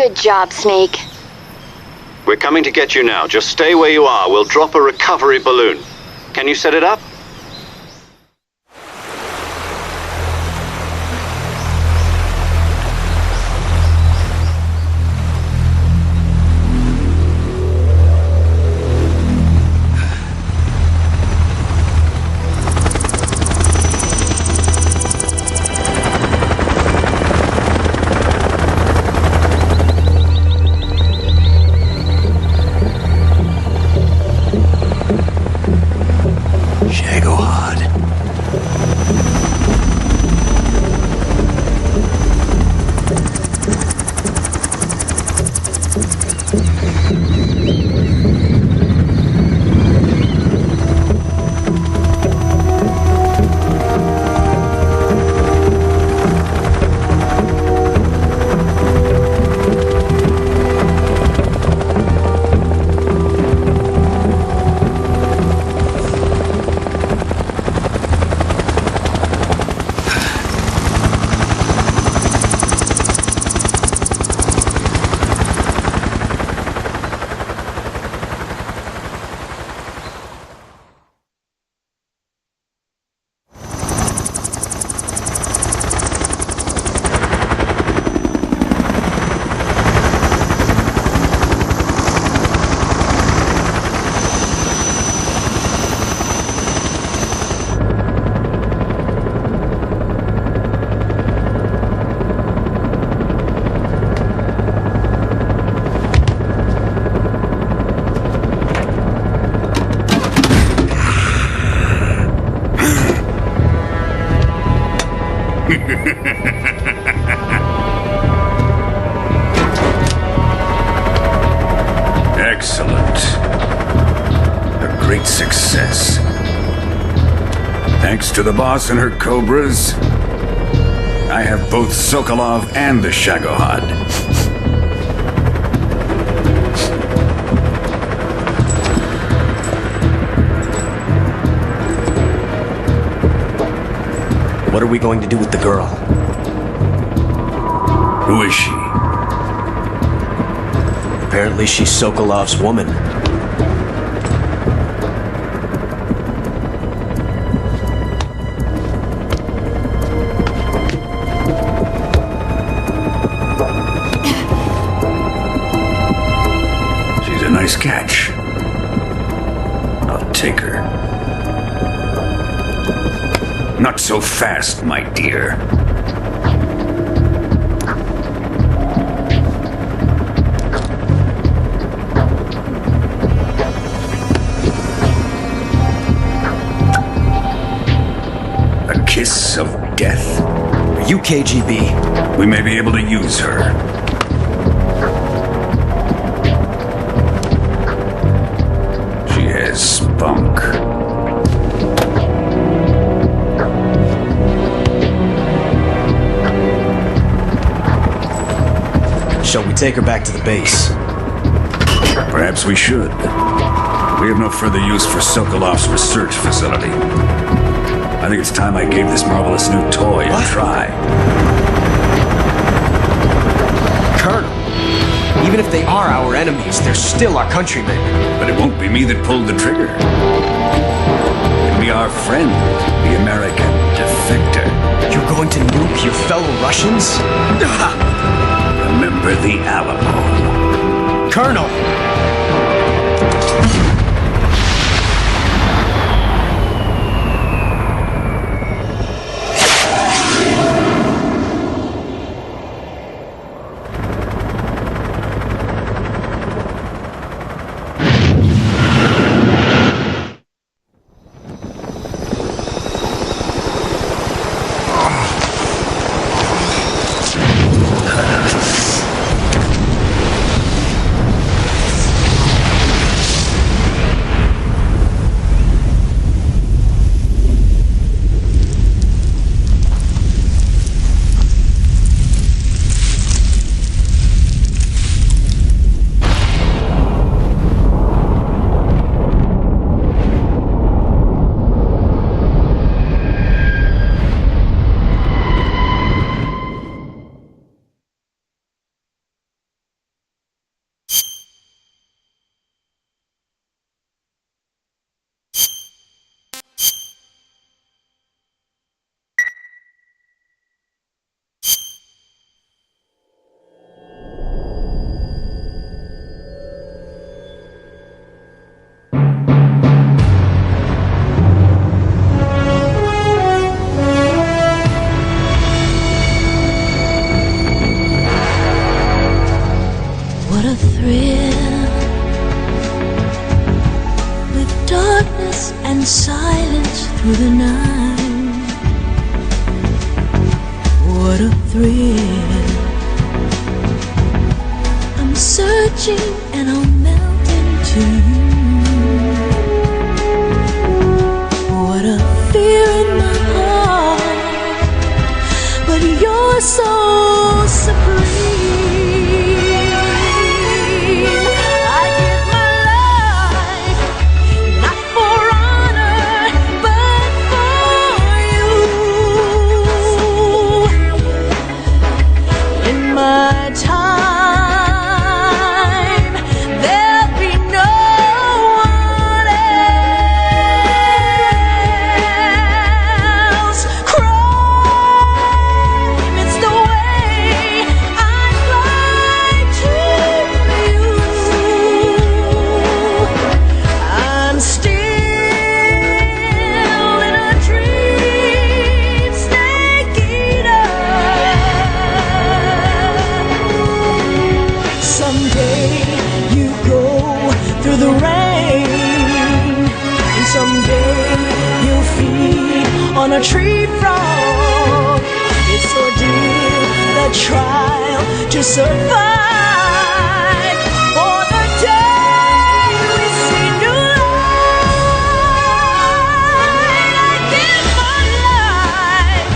Good job, Snake. We're coming to get you now. Just stay where you are. We'll drop a recovery balloon. Can you set it up? Excellent. A great success. Thanks to the boss and her cobras, I have both Sokolov and the Shagohod. What are we going to do with the girl? Who is she? Apparently she's Sokolov's woman. She's a nice catch. I'll take her. Not so fast, my dear. A kiss of death. Are you KGB? We may be able to use her. She has spunk. Shall we take her back to the base? Perhaps we should. We have no further use for Sokolov's research facility. I think it's time I gave this marvelous new toy a try. Colonel, even if they are our enemies, they're still our countrymen. But it won't be me that pulled the trigger. It'll be our friend, the American defector. You're going to nuke your fellow Russians? Remember the Alamo. Colonel! in silence through the night. What a thrill. I'm searching and I'll melt into you. What a fear in my heart, but you're so supreme. I give my life, not for honor, but for you. In my time, there'll be no one else. Crime, it's the way I'd lie to you. I'm still in a dream, snake eater. Someday you go through the rain, and someday you'll feed on a tree frog. It's ordeal, the trial to survive, for the day we see new light. I give my life,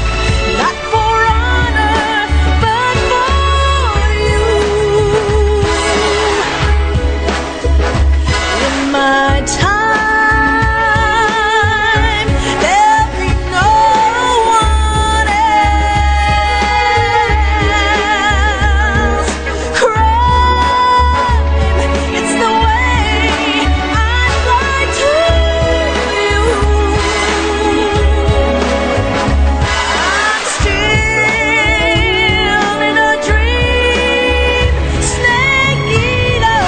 not for honor, but for you. In my time, there'll be no one else. Crime, it's the way I'd lie to you. I'm still in a dream, snake eater.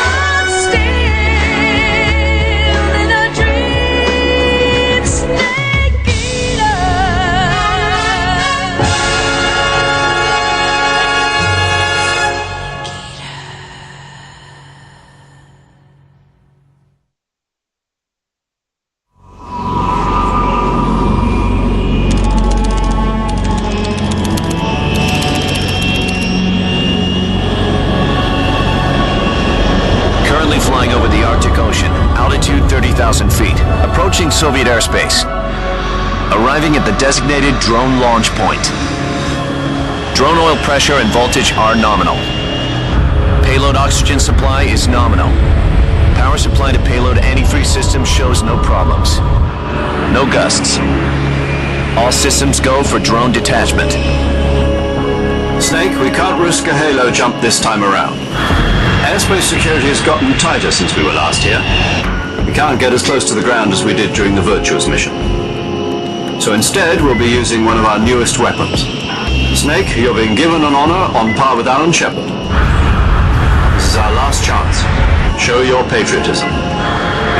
I'm still in a dream, snake eater. Currently flying over the Arctic Ocean, altitude 30,000 feet, approaching Soviet airspace. Arriving at the designated drone launch point. Drone oil pressure and voltage are nominal. Payload oxygen supply is nominal. Power supply to payload antifreeze system shows no problems. No gusts. All systems go for drone detachment. Snake, we can't risk a halo jump this time around. Airspace security has gotten tighter since we were last here. We can't get as close to the ground as we did during the Virtuous mission. So instead, we'll be using one of our newest weapons. Snake, you're being given an honor on par with Alan Shepard. This is our last chance. Show your patriotism.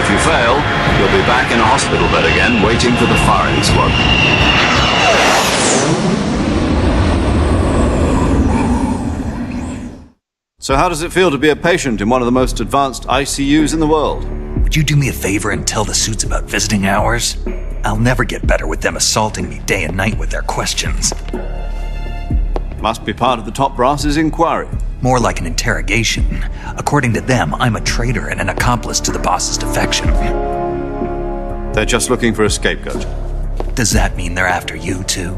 If you fail, you'll be back in a hospital bed again, waiting for the firing squad. So how does it feel to be a patient in one of the most advanced ICUs in the world? Would you do me a favor and tell the suits about visiting hours? I'll never get better with them assaulting me day and night with their questions. Must be part of the top brass's inquiry. More like an interrogation. According to them, I'm a traitor and an accomplice to the boss's defection. They're just looking for a scapegoat. Does that mean they're after you, too?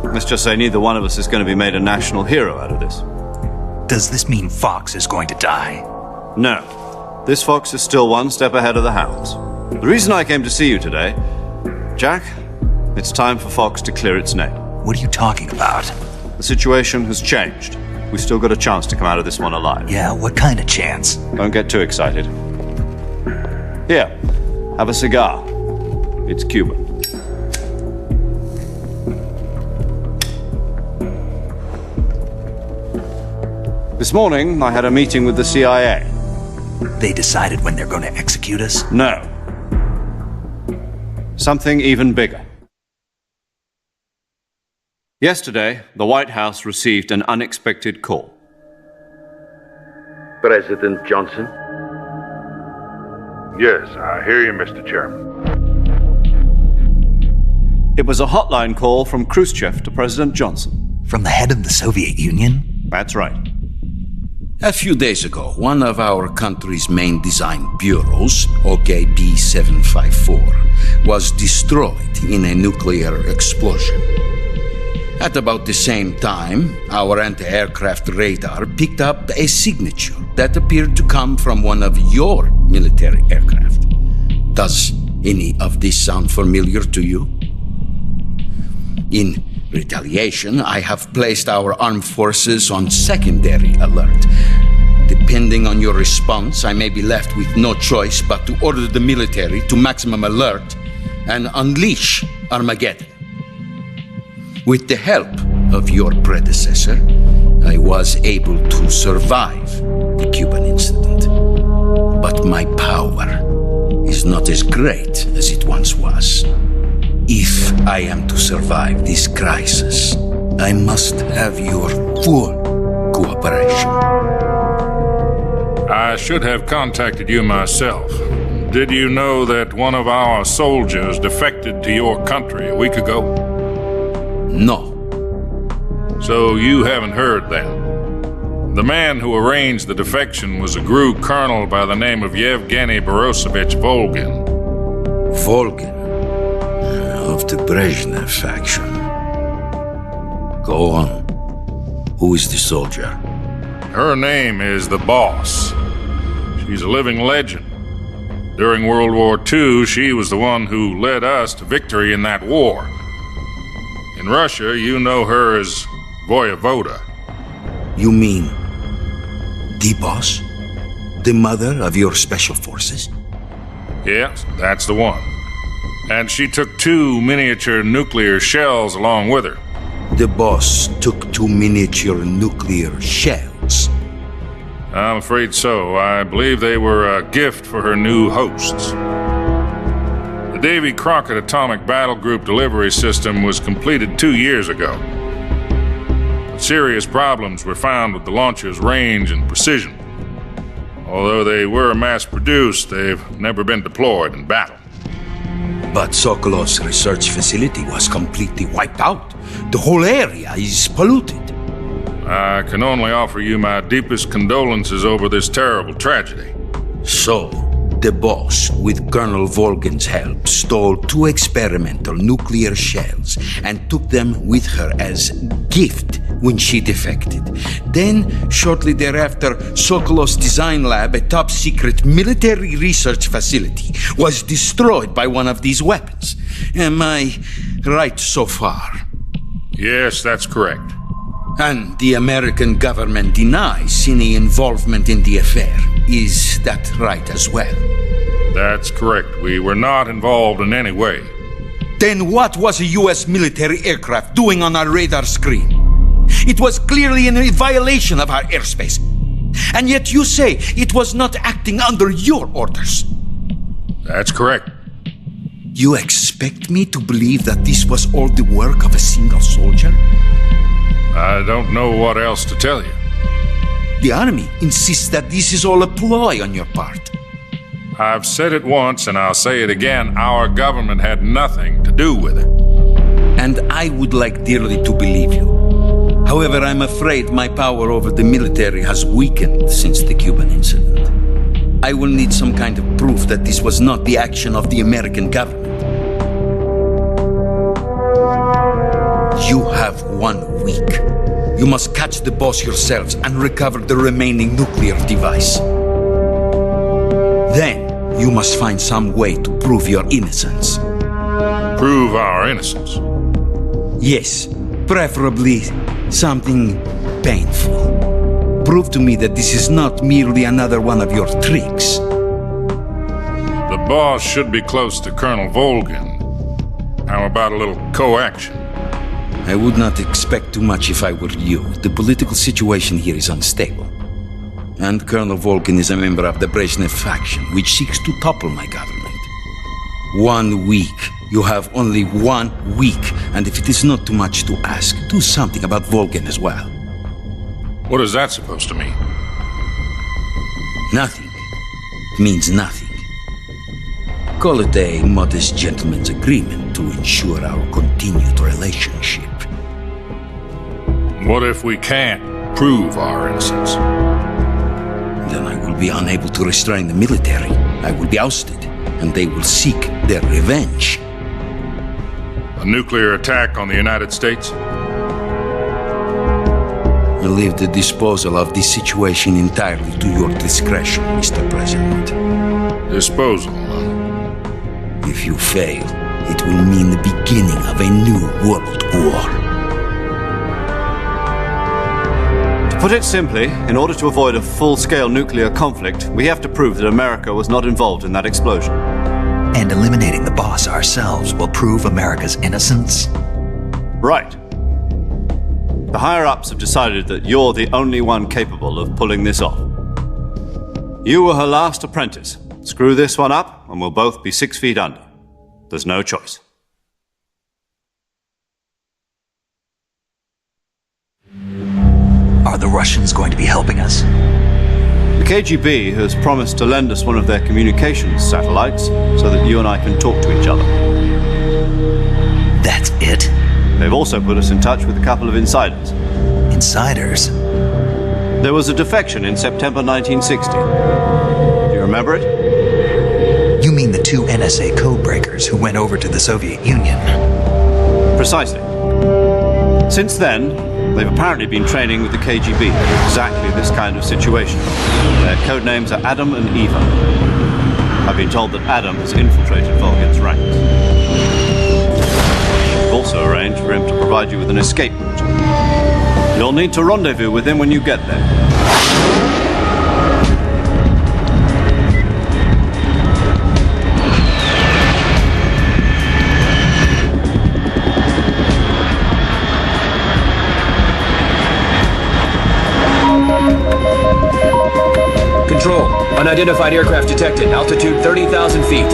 Let's just say neither one of us is going to be made a national hero out of this. Does this mean Fox is going to die? No. This fox is still one step ahead of the hounds. The reason I came to see you today, Jack, it's time for Fox to clear its name. What are you talking about? The situation has changed. We've still got a chance to come out of this one alive. Yeah, what kind of chance? Don't get too excited. Here, have a cigar. It's Cuban. This morning, I had a meeting with the CIA. They decided when they're going to execute us? No. Something even bigger. Yesterday, the White House received an unexpected call. President Johnson? Yes, I hear you, Mr. Chairman. It was a hotline call from Khrushchev to President Johnson. From the head of the Soviet Union? That's right. A few days ago, one of our country's main design bureaus, OKB 754, was destroyed in a nuclear explosion. At about the same time, our anti-aircraft radar picked up a signature that appeared to come from one of your military aircraft. Does any of this sound familiar to you? In retaliation, I have placed our armed forces on secondary alert. Depending on your response, I may be left with no choice but to order the military to maximum alert and unleash Armageddon. With the help of your predecessor, I was able to survive the Cuban incident. But my power is not as great as it once was. If I am to survive this crisis, I must have your full cooperation. I should have contacted you myself. Did you know that one of our soldiers defected to your country a week ago? No. So you haven't heard then. The man who arranged the defection was a GRU colonel by the name of Yevgeny Borosovich Volgin. Volgin? Of the Brezhnev faction. Go on. Who is the soldier? Her name is the Boss. She's a living legend. During World War II, she was the one who led us to victory in that war. In Russia, you know her as Voyevoda. You mean the Boss? The mother of your special forces? Yes, that's the one. And she took 2 miniature nuclear shells along with her. The Boss took 2 miniature nuclear shells. I'm afraid so. I believe they were a gift for her new hosts. The Davy Crockett Atomic Battle Group delivery system was completed 2 years ago. But serious problems were found with the launcher's range and precision. Although they were mass-produced, they've never been deployed in battle. But Sokolov's research facility was completely wiped out. The whole area is polluted. I can only offer you my deepest condolences over this terrible tragedy. So, the Boss, with Colonel Volgin's help, stole 2 experimental nuclear shells and took them with her as gift when she defected. Then, shortly thereafter, Sokolov's design lab, a top-secret military research facility, was destroyed by one of these weapons. Am I right so far? Yes, that's correct. And the American government denies any involvement in the affair. Is that right as well? That's correct. We were not involved in any way. Then what was a U.S. military aircraft doing on our radar screen? It was clearly in violation of our airspace. And yet you say it was not acting under your orders. That's correct. You expect me to believe that this was all the work of a single soldier? I don't know what else to tell you. The Army insists that this is all a ploy on your part. I've said it once and I'll say it again. Our government had nothing to do with it. And I would like dearly to believe you. However, I'm afraid my power over the military has weakened since the Cuban incident. I will need some kind of proof that this was not the action of the American government. You have 1 week. You must catch the Boss yourselves and recover the remaining nuclear device. Then, you must find some way to prove your innocence. Prove our innocence? Yes, preferably something painful. Prove to me that this is not merely another one of your tricks. The Boss should be close to Colonel Volgin. How about a little co-action? I would not expect too much if I were you. The political situation here is unstable. And Colonel Volgin is a member of the Brezhnev faction, which seeks to topple my government. 1 week. You have only 1 week, and if it is not too much to ask, do something about Volgin as well. What is that supposed to mean? Nothing. It means nothing. Call it a modest gentleman's agreement to ensure our continued relationship. What if we can't prove our innocence? Then I will be unable to restrain the military. I will be ousted, and they will seek their revenge. A nuclear attack on the United States? I leave the disposal of this situation entirely to your discretion, Mr. President. Disposal, huh? If you fail, it will mean the beginning of a new world war. To put it simply, in order to avoid a full-scale nuclear conflict, we have to prove that America was not involved in that explosion. And eliminating the boss ourselves will prove America's innocence? Right. The higher-ups have decided that you're the only one capable of pulling this off. You were her last apprentice. Screw this one up, and we'll both be 6 feet under. There's no choice. Are the Russians going to be helping us? The KGB has promised to lend us one of their communications satellites so that you and I can talk to each other. That's it? They've also put us in touch with a couple of insiders. Insiders? There was a defection in September 1960. Do you remember it? You mean the 2 NSA codebreakers who went over to the Soviet Union? Precisely. Since then, they've apparently been training with the KGB in exactly this kind of situation. Their code names are Adam and Eva. I've been told that Adam has infiltrated Volgin's ranks. We've also arranged for him to provide you with an escape route. You'll need to rendezvous with him when you get there. Control. Unidentified aircraft detected. Altitude 30,000 feet.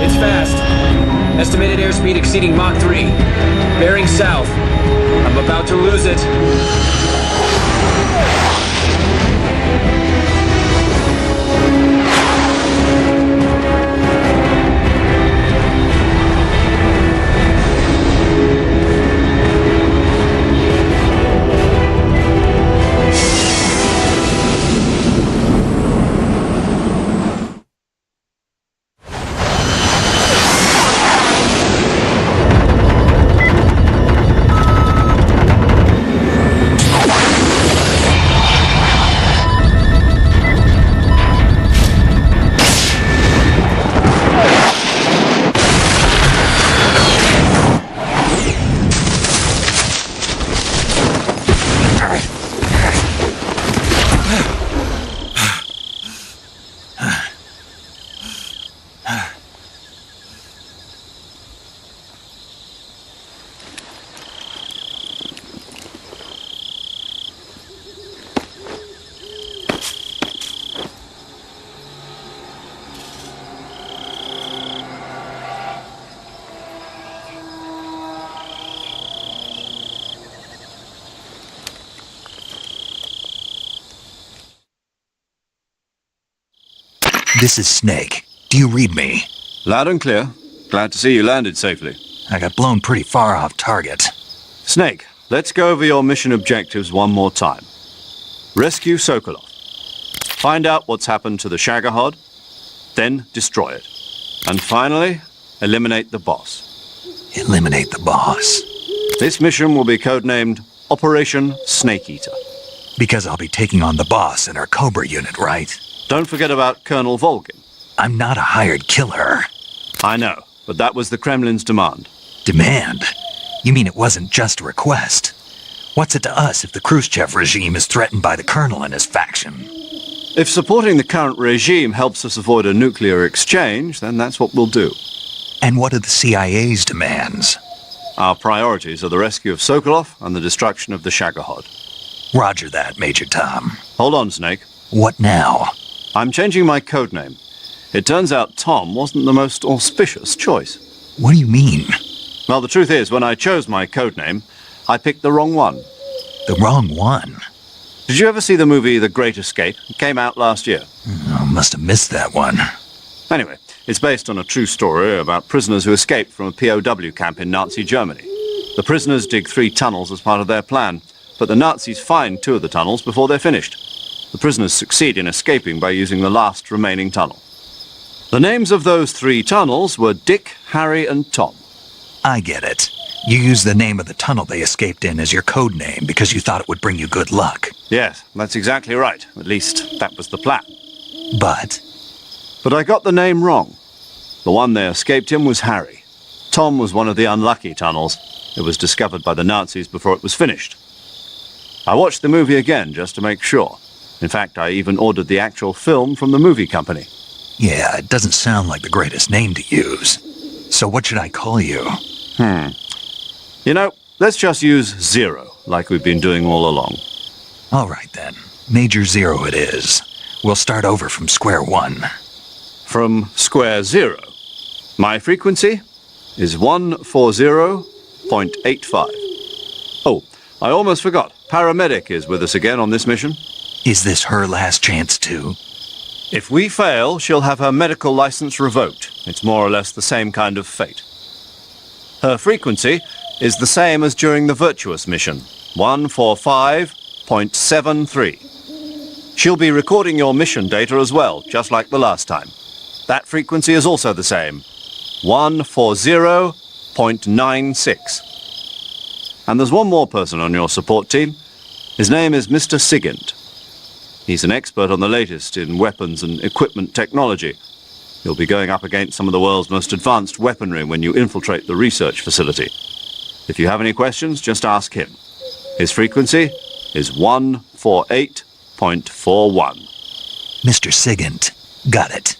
It's fast. Estimated airspeed exceeding Mach 3. Bearing south. I'm about to lose it. This is Snake. Do you read me? Loud and clear. Glad to see you landed safely. I got blown pretty far off target. Snake, let's go over your mission objectives one more time. Rescue Sokolov. Find out what's happened to the Shagohod, then destroy it. And finally, eliminate the boss. Eliminate the boss. This mission will be codenamed Operation Snake Eater. Because I'll be taking on the boss and our Cobra unit, right? Don't forget about Colonel Volgin. I'm not a hired killer. I know, but that was the Kremlin's demand. Demand? You mean it wasn't just a request? What's it to us if the Khrushchev regime is threatened by the Colonel and his faction? If supporting the current regime helps us avoid a nuclear exchange, then that's what we'll do. And what are the CIA's demands? Our priorities are the rescue of Sokolov and the destruction of the Shagohod. Roger that, Major Tom. Hold on, Snake. What now? I'm changing my codename. It turns out Tom wasn't the most auspicious choice. What do you mean? Well, the truth is, when I chose my codename, I picked the wrong one. The wrong one? Did you ever see the movie The Great Escape? It came out last year. I must have missed that one. Anyway, it's based on a true story about prisoners who escaped from a POW camp in Nazi Germany. The prisoners dig 3 tunnels as part of their plan, but the Nazis find 2 of the tunnels before they're finished. The prisoners succeed in escaping by using the last remaining tunnel. The names of those 3 tunnels were Dick, Harry, and Tom. I get it. You used the name of the tunnel they escaped in as your code name because you thought it would bring you good luck. Yes, that's exactly right. At least, that was the plan. But I got the name wrong. The one they escaped in was Harry. Tom was one of the unlucky tunnels. It was discovered by the Nazis before it was finished. I watched the movie again just to make sure. In fact, I even ordered the actual film from the movie company. yeah, it doesn't sound like the greatest name to use. So what should I call you? You know, let's just use Zero, like we've been doing all along. All right then. Major Zero it is. We'll start over from square one. From square zero. My frequency is 140.85. Oh, I almost forgot. Paramedic is with us again on this mission. Is this her last chance too? If we fail, she'll have her medical license revoked. It's more or less the same kind of fate. Her frequency is the same as during the Virtuous mission, 145.73. She'll be recording your mission data as well, just like the last time. That frequency is also the same, 140.96. And there's one more person on your support team. His name is Mr. Sigint. He's an expert on the latest in weapons and equipment technology. You'll be going up against some of the world's most advanced weaponry when you infiltrate the research facility. If you have any questions, just ask him. His frequency is 148.41. Mr. Sigint. Got it.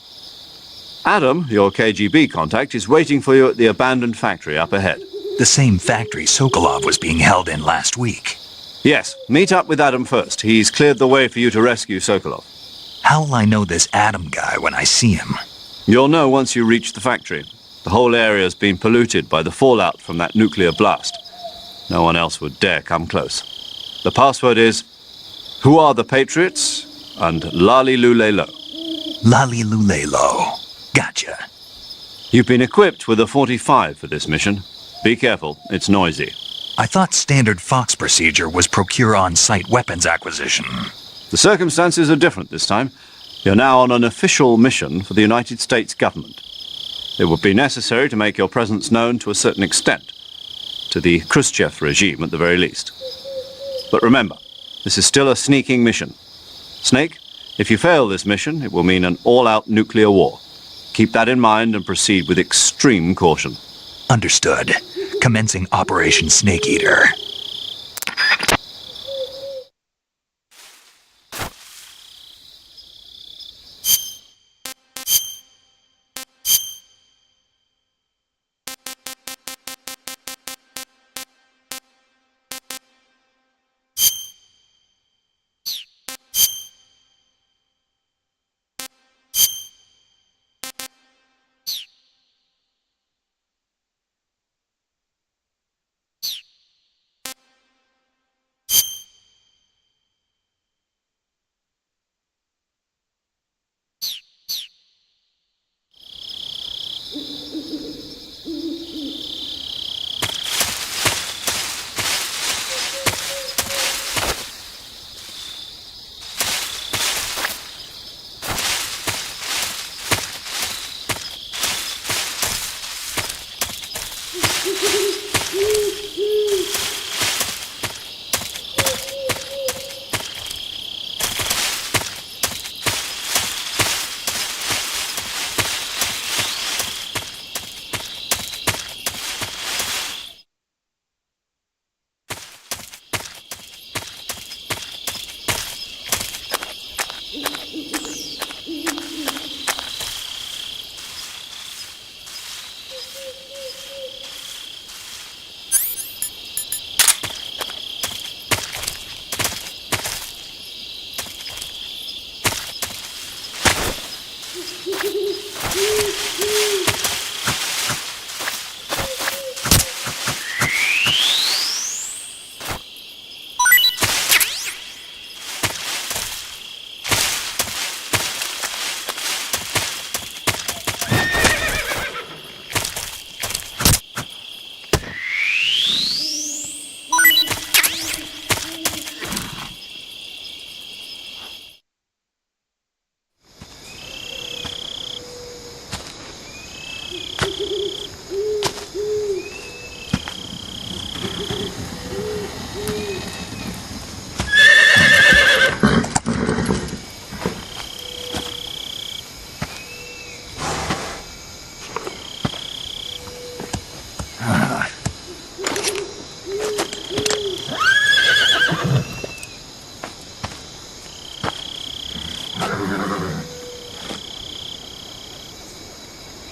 Adam, your KGB contact, is waiting for you at the abandoned factory up ahead. The same factory Sokolov was being held in last week. Yes, meet up with Adam first. He's cleared the way for you to rescue Sokolov. How will I know this Adam guy when I see him? You'll know once you reach the factory. The whole area's been polluted by the fallout from that nuclear blast. No one else would dare come close. The password is, "Who are the Patriots?" and "Lali Lule Lo." Lali Lulelo. Gotcha. You've been equipped with a 45 for this mission. Be careful, it's noisy. I thought standard Fox procedure was procure on-site weapons acquisition. The circumstances are different this time. You're now on an official mission for the United States government. It would be necessary to make your presence known to a certain extent, to the Khrushchev regime at the very least. But remember, this is still a sneaking mission. Snake, if you fail this mission, it will mean an all-out nuclear war. Keep that in mind and proceed with extreme caution. Understood. Commencing Operation Snake Eater.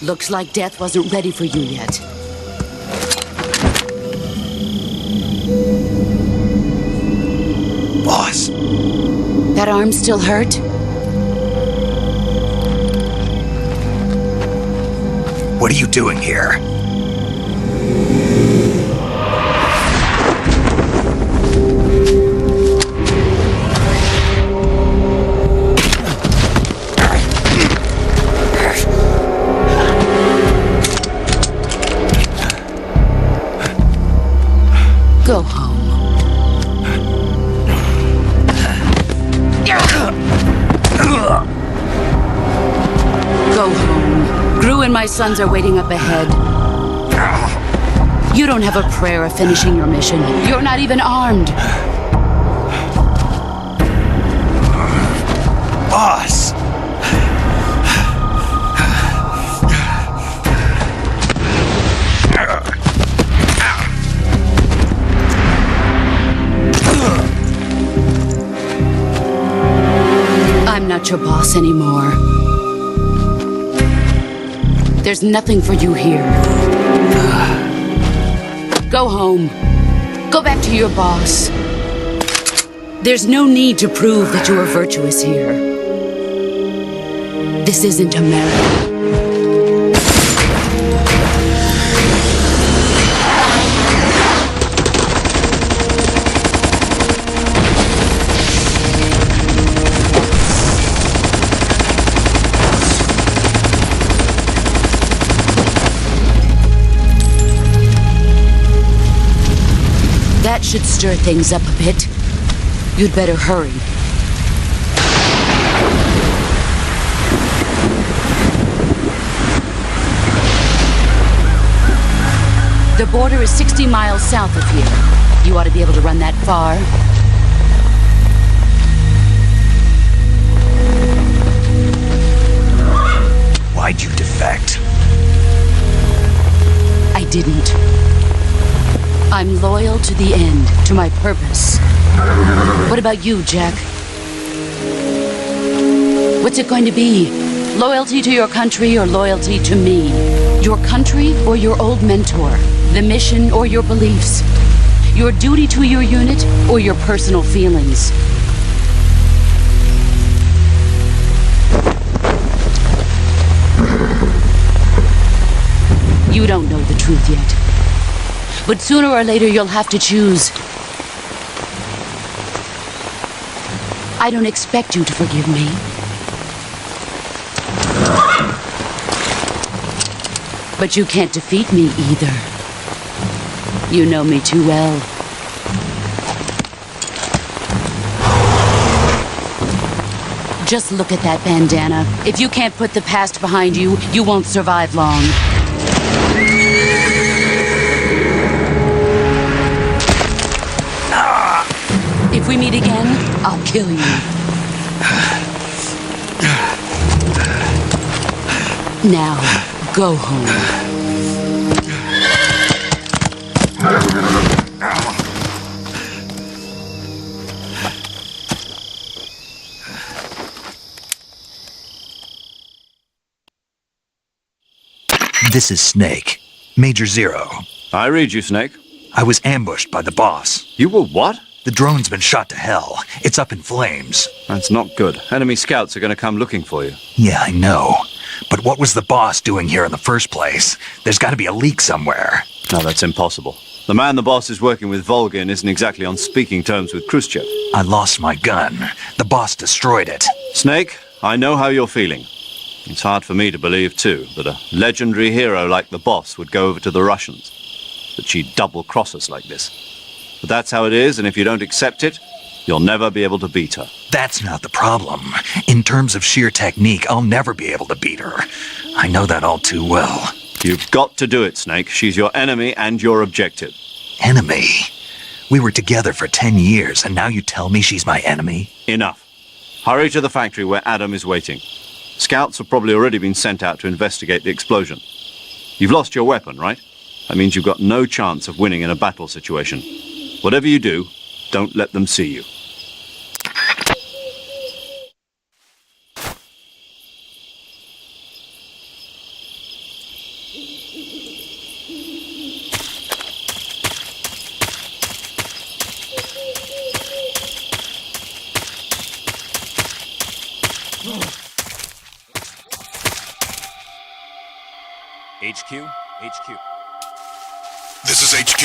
Looks like death wasn't ready for you yet. Boss, That arm still hurt? what are you doing here? Go home. Go home. Gru and my sons are waiting up ahead. You don't have a prayer of finishing your mission. You're not even armed. Boss! I'm not your boss anymore. There's nothing for you here. Go home. Go back to your boss. There's no need to prove that you are virtuous here. This isn't America. That should stir things up a bit. You'd better hurry. The border is 60 miles south of here. You ought to be able to run that far. Why'd you defect? I didn't. I'm loyal to the end, to my purpose. What about you, Jack? What's it going to be? Loyalty to your country or loyalty to me? Your country or your old mentor? The mission or your beliefs? Your duty to your unit or your personal feelings? You don't know the truth yet. But sooner or later you'll have to choose. I don't expect you to forgive me. But you can't defeat me either. You know me too well. Just look at that bandana. If you can't put the past behind you, you won't survive long. If we meet again, I'll kill you. Now, go home. This is Snake. Major Zero. I read you, Snake. I was ambushed by the boss. You were what? The drone's been shot to hell. It's up in flames. That's not good. Enemy scouts are going to come looking for you. Yeah, I know. But what was the boss doing here in the first place? There's got to be a leak somewhere. No, that's impossible. The man the boss is working with, Volgin, isn't exactly on speaking terms with Khrushchev. I lost my gun. The boss destroyed it. Snake, I know how you're feeling. It's hard for me to believe, too, that a legendary hero like the boss would go over to the Russians. That she'd double-cross us like this. But that's how it is, and if you don't accept it, you'll never be able to beat her. That's not the problem. In terms of sheer technique, I'll never be able to beat her. I know that all too well. You've got to do it, Snake. She's your enemy and your objective. Enemy? We were together for 10 years, and now you tell me she's my enemy? Enough. Hurry to the factory where Adam is waiting. Scouts have probably already been sent out to investigate the explosion. You've lost your weapon, right? That means you've got no chance of winning in a battle situation. Whatever you do, don't let them see you. HQ? HQ. This is HQ.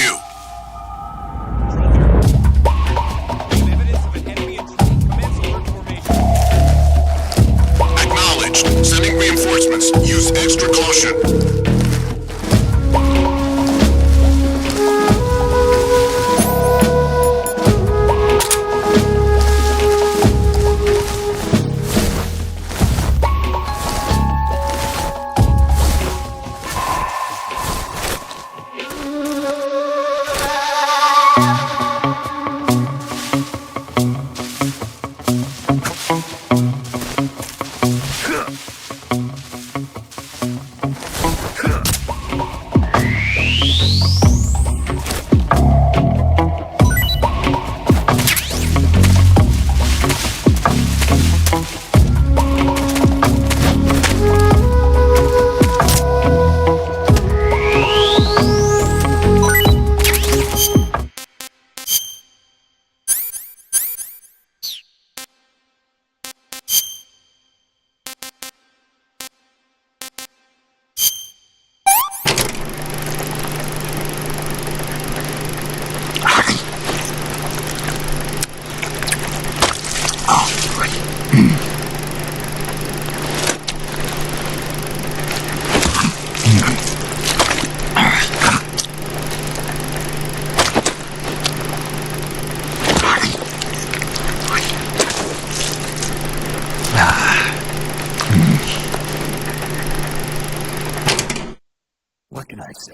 Evidence of an enemy intrusion. Commence alert formation. Acknowledged. Sending reinforcements. Use extra caution. What can I say?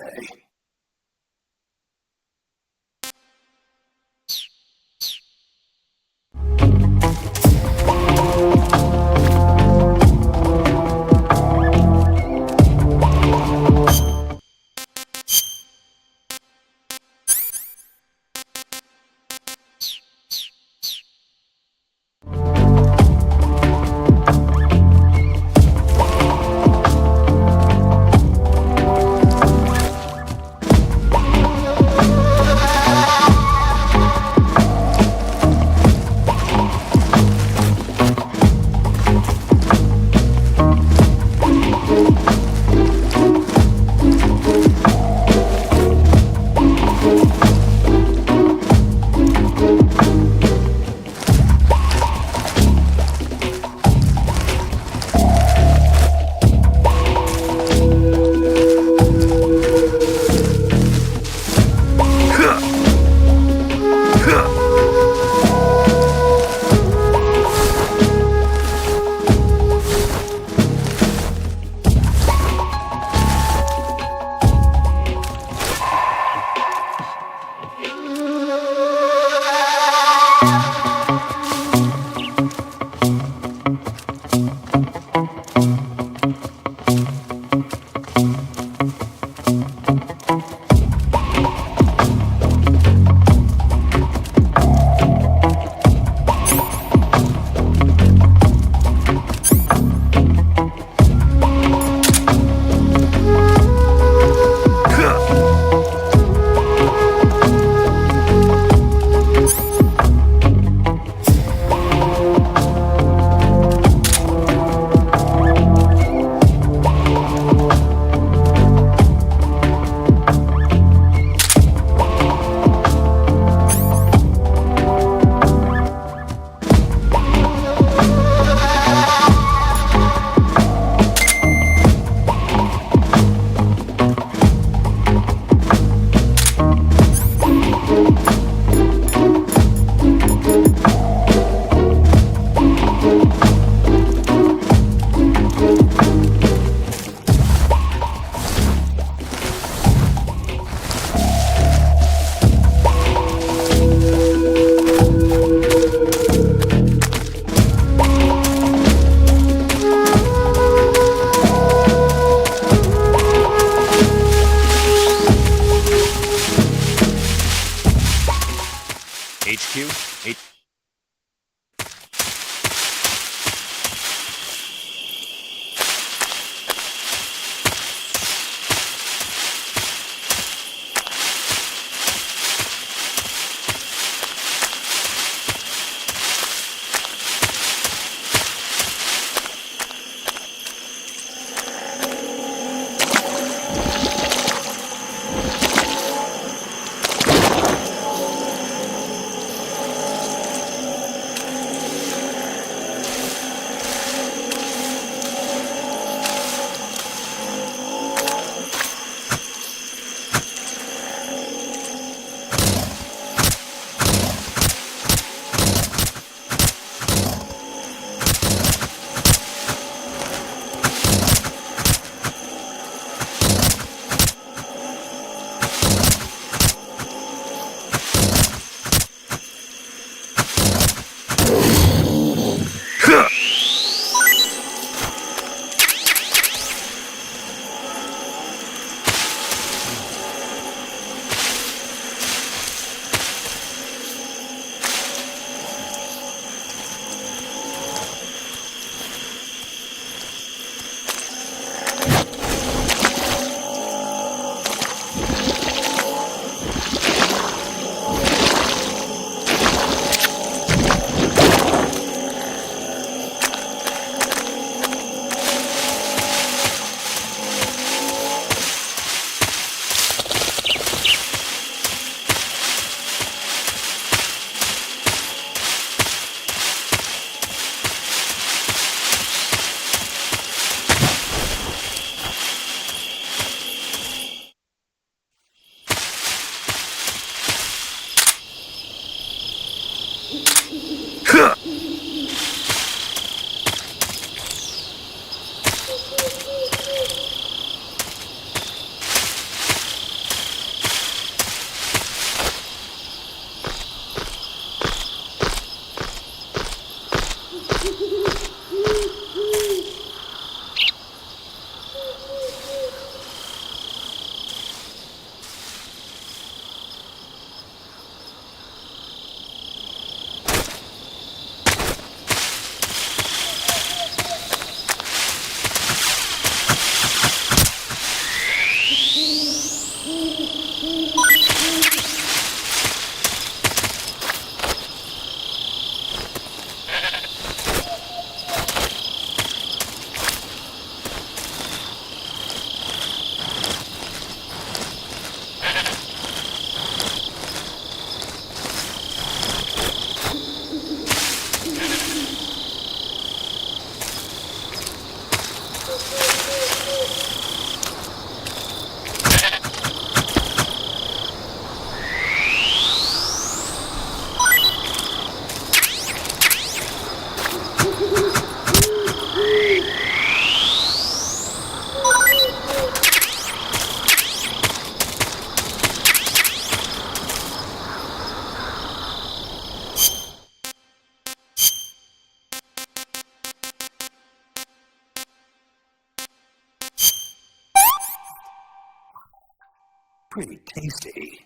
Pretty tasty.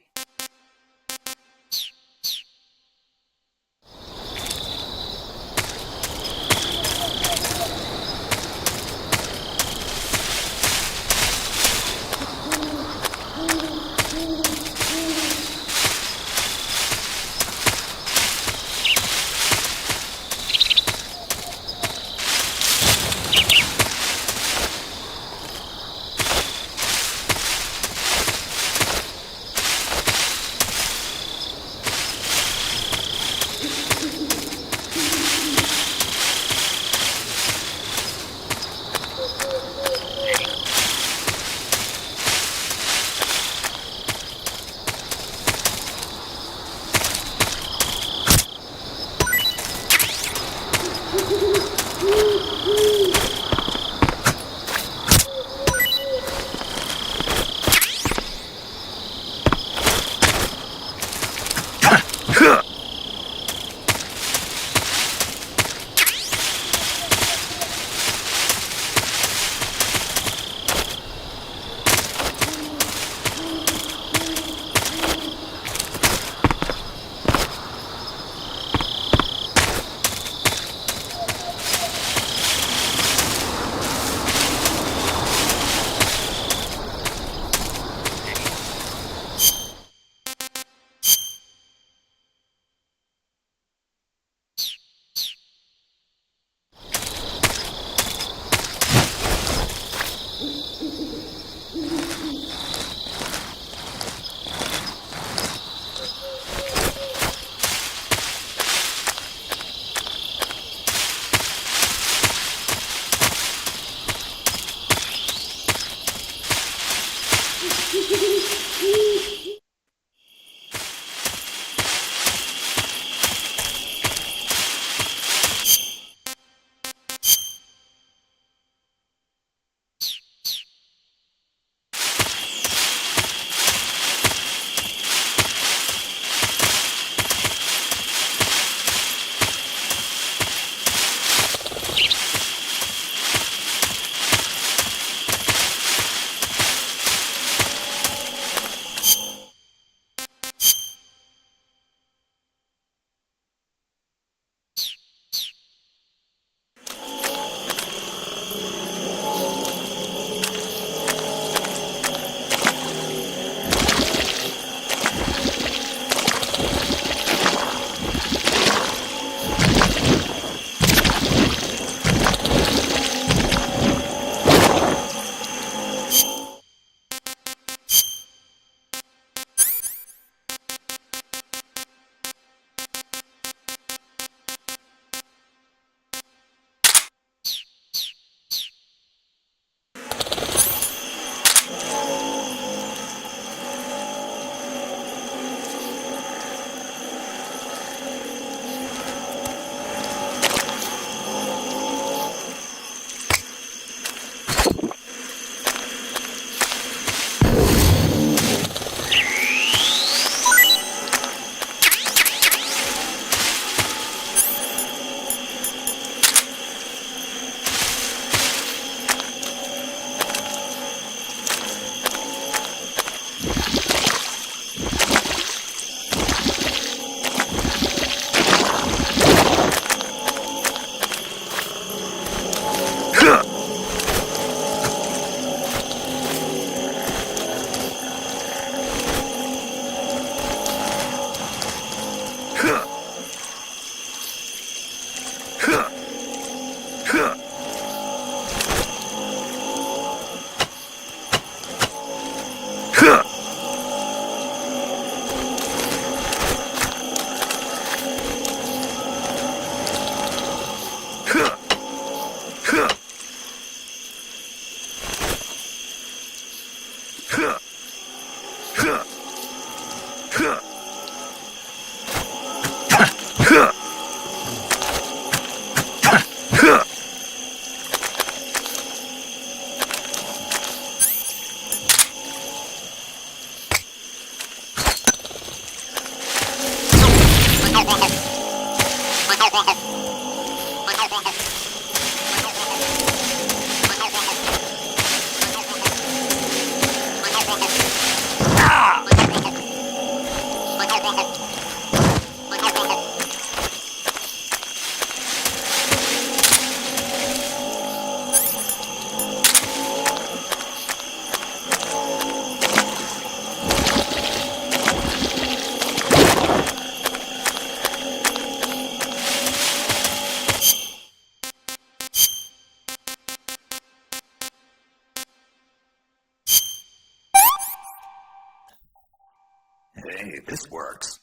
Hey, this works.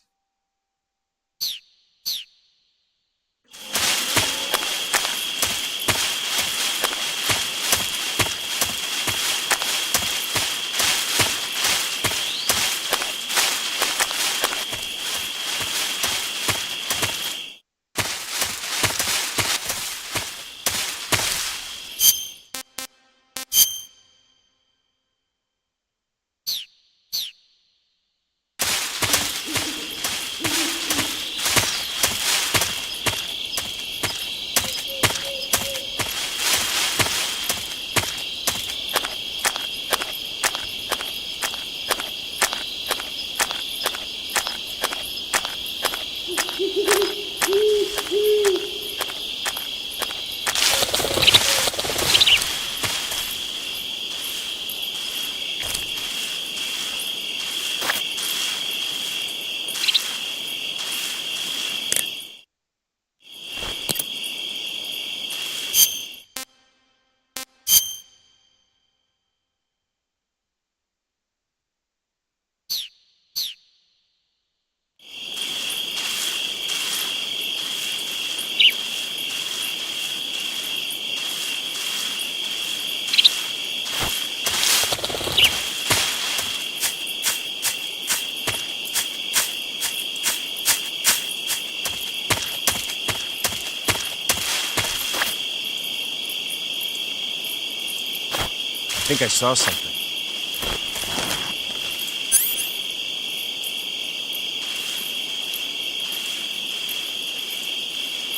I think I saw something.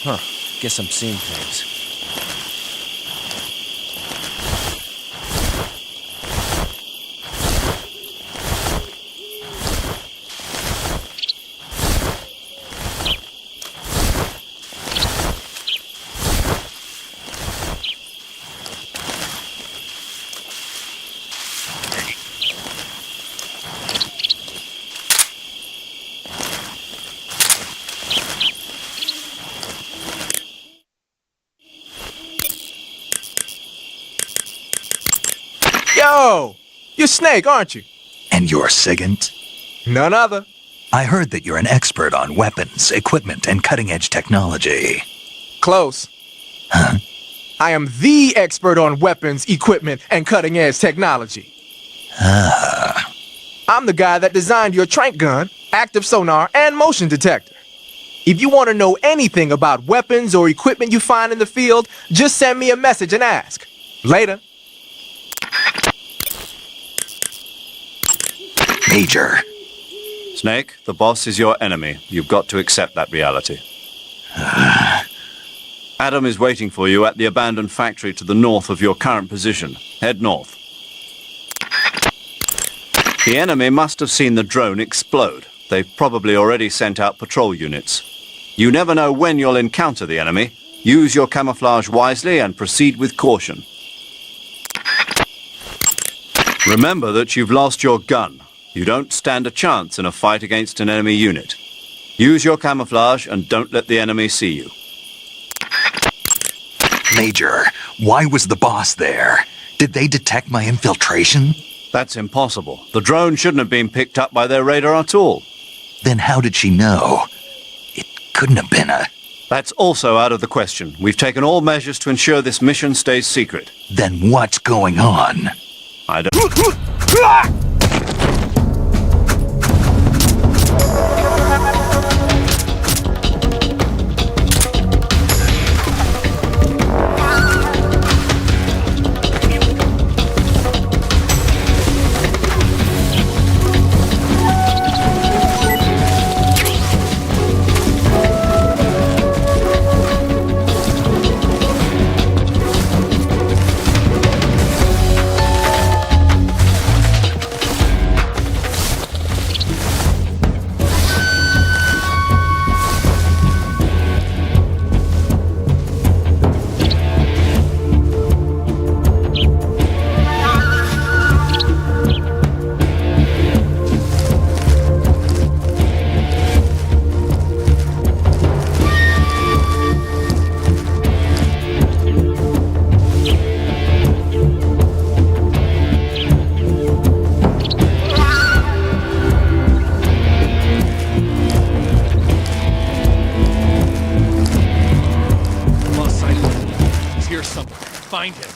Huh. Guess I'm seeing things. Yo! You're Snake, aren't you? And you're Sigint? None other. I heard that you're an expert on weapons, equipment, and cutting-edge technology. Close. Huh? I am the expert on weapons, equipment, and cutting-edge technology. Ah. I'm the guy that designed your trank gun, active sonar, and motion detector. If you want to know anything about weapons or equipment you find in the field, just send me a message and ask. Later. Major. Snake, the boss is your enemy. You've got to accept that reality. Adam is waiting for you at the abandoned factory to the north of your current position. Head north. The enemy must have seen the drone explode. They've probably already sent out patrol units. You never know when you'll encounter the enemy. Use your camouflage wisely and proceed with caution. Remember that you've lost your gun. You don't stand a chance in a fight against an enemy unit. Use your camouflage and don't let the enemy see you. Major, why was the boss there? Did they detect my infiltration? That's impossible. The drone shouldn't have been picked up by their radar at all. Then how did she know? It couldn't have been a... That's also out of the question. We've taken all measures to ensure this mission stays secret. Then what's going on? I don't... find him.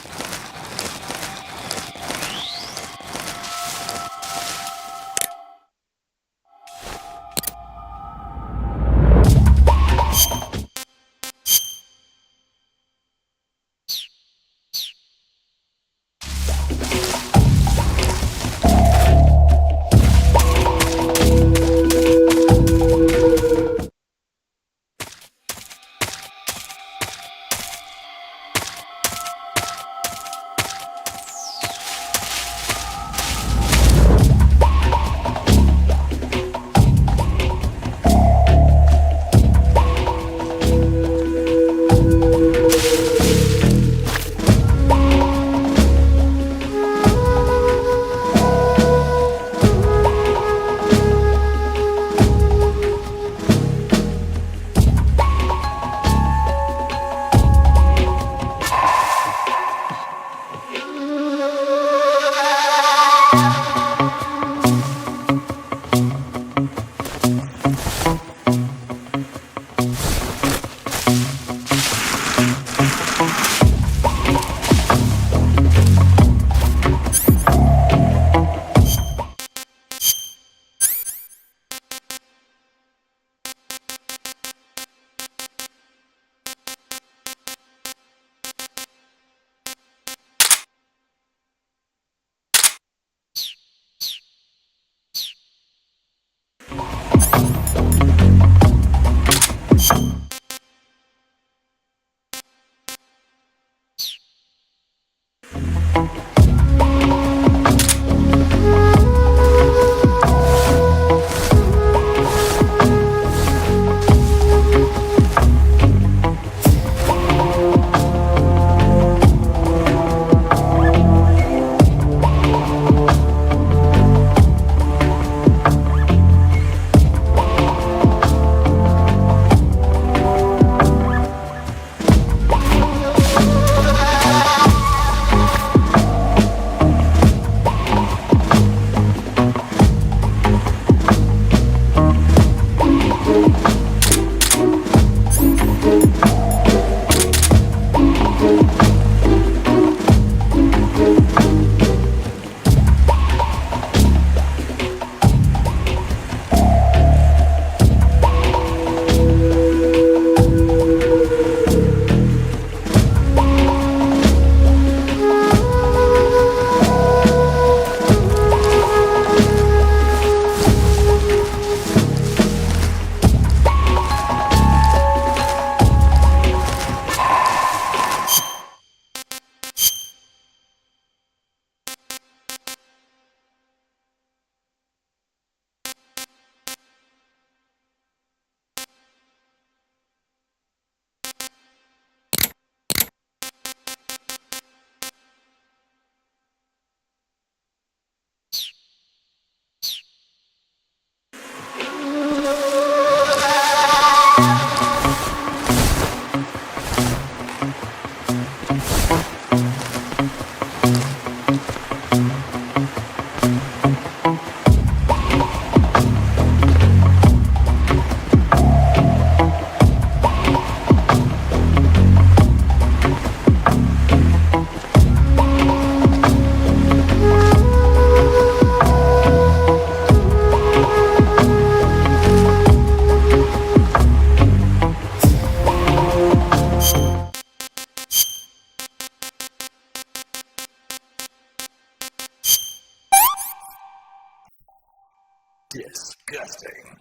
Disgusting.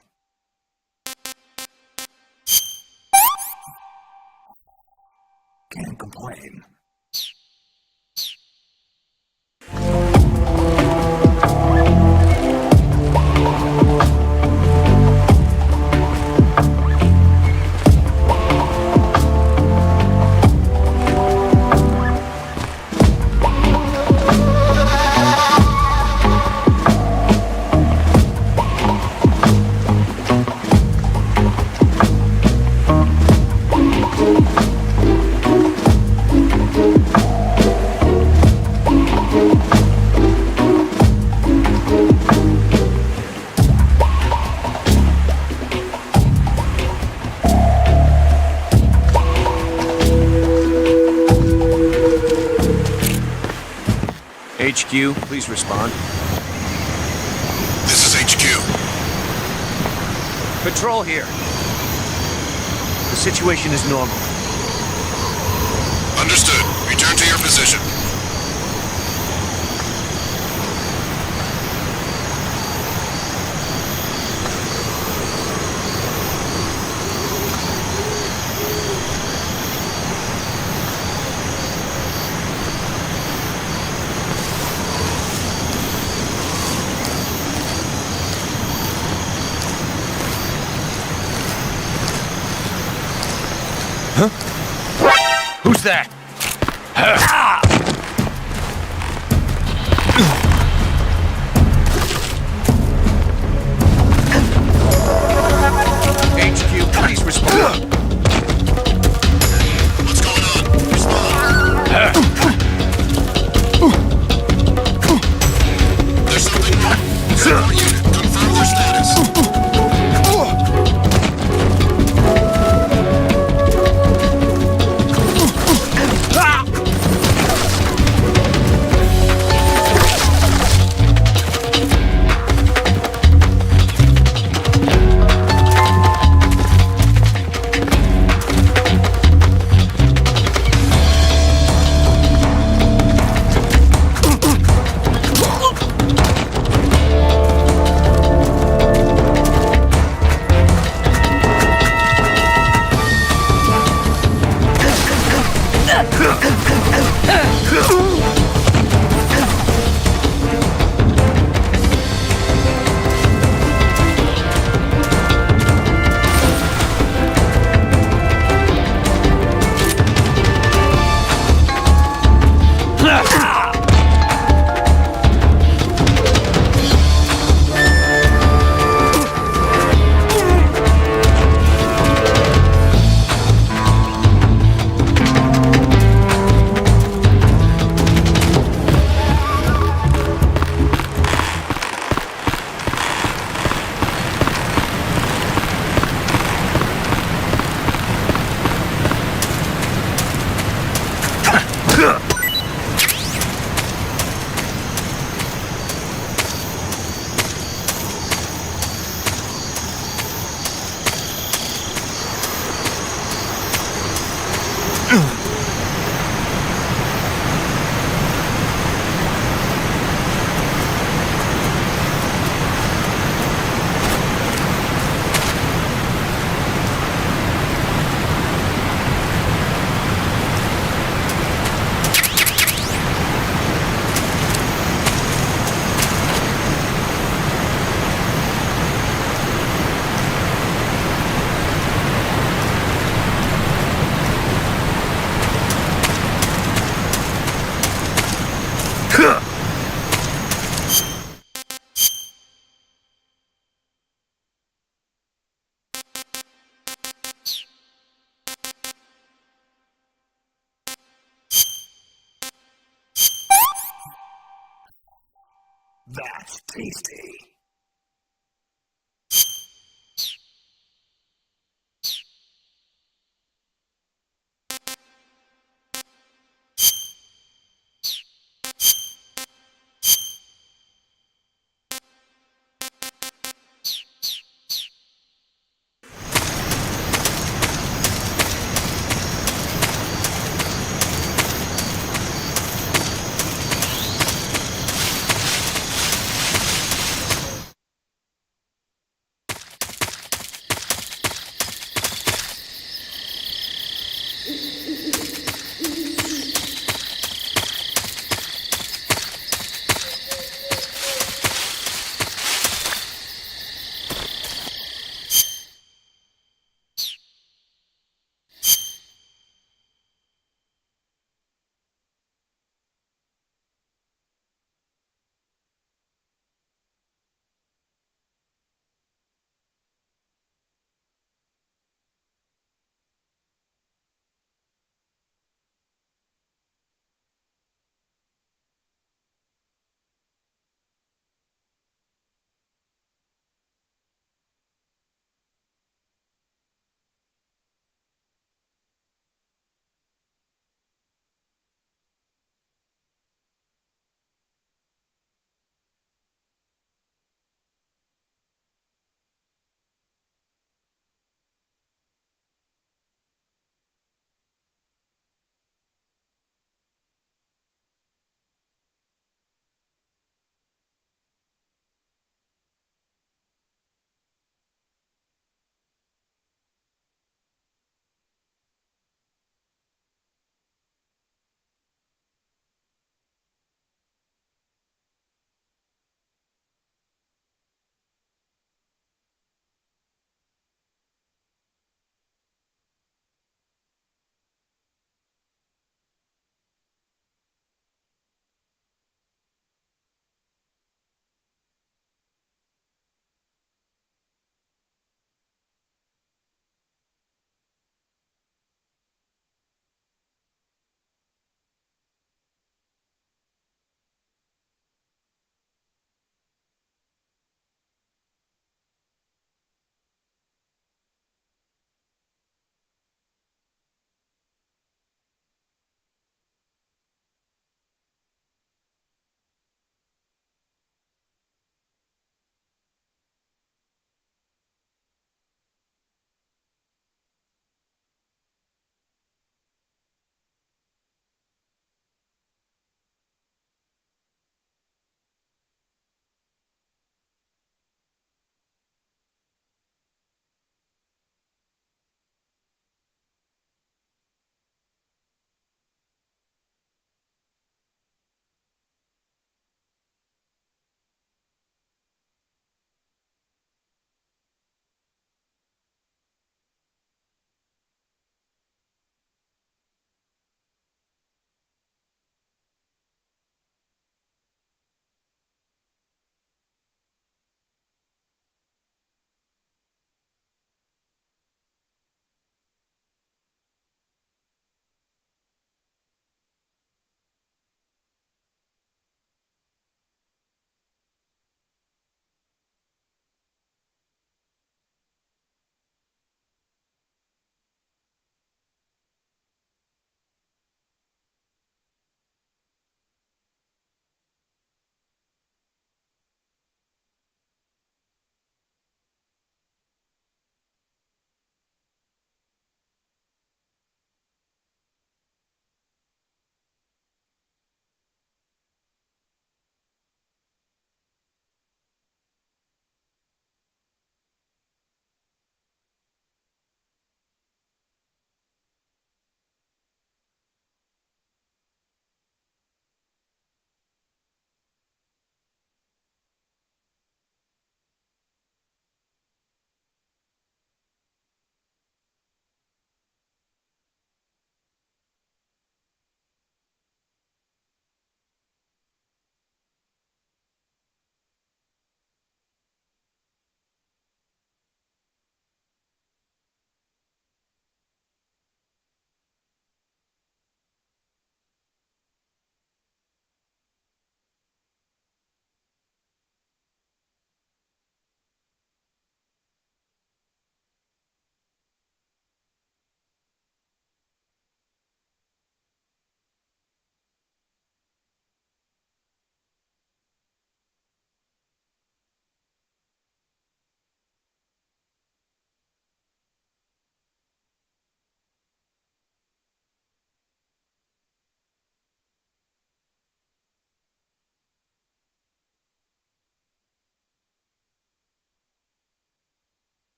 Can't complain. HQ, please respond. This is HQ. Patrol here. The situation is normal. Understood. Return to your position. Who's that? HQ, please respond. What's going on? Respond. There's something wrong. Airport unit, confirm their status. That's tasty.